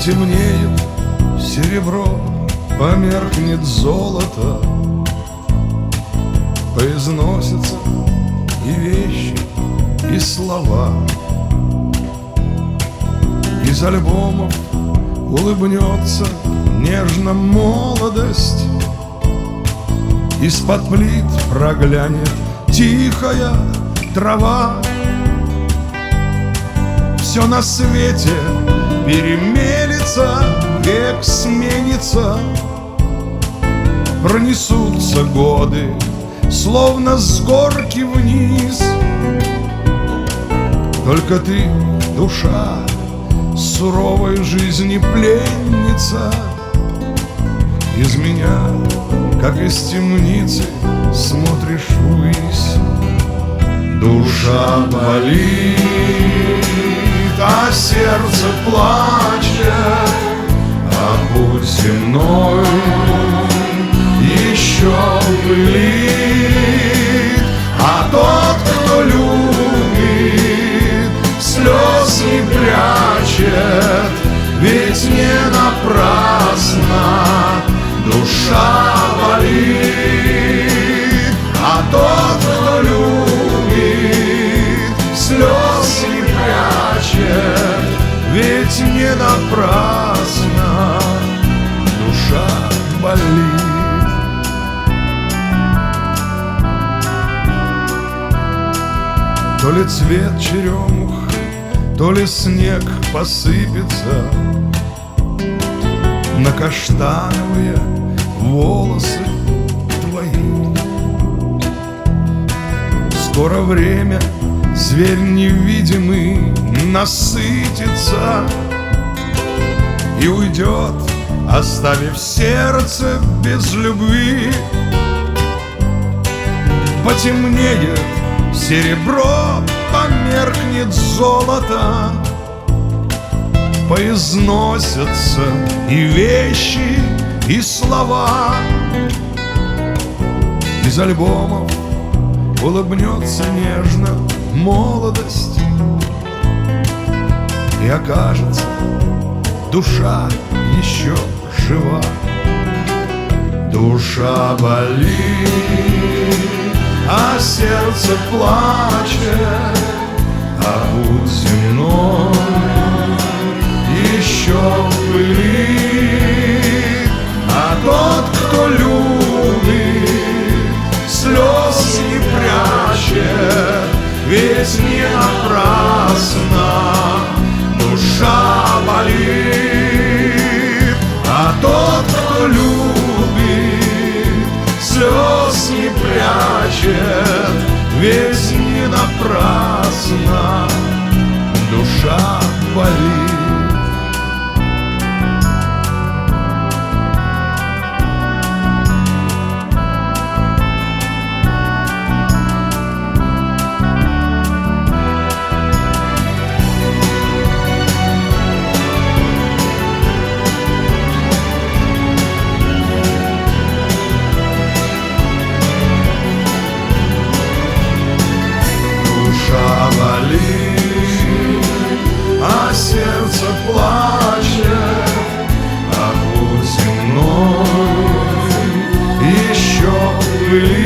Потемнеет серебро, померкнет золото, поизносятся и вещи, и слова. Из альбомов улыбнется нежно молодость, из-под плит проглянет тихая трава. Все на свете перемелется, век сменится, пронесутся годы, словно с горки вниз. Только ты, душа, суровой жизни пленница, из меня, как из темницы, смотришь ввысь. Душа болит, а сердце плачет, а путь земной еще пылит. А тот, кто любит, слез не прячет, ведь не напрасно душа болит. А тот, кто любит, слез не прячет, ведь не напрасно душа болит. То ли цвет черемух, то ли снег посыпется на каштановые волосы твои. Скоро время, зверь невидимый, насытится и уйдет, оставив сердце без любви. Потемнеет серебро, померкнет золото, поизносятся и вещи, и слова. Из альбомов улыбнется нежно молодость, и окажется, душа еще жива. Душа болит, а сердце плачет, а путь земной еще пылит. А тот, кто любит, слез не прячет, ведь не напрасно душа болит. А тот, кто любит, слез не прячет, ведь не напрасно душа болит. А сердце плачет, а путь земной еще пылит.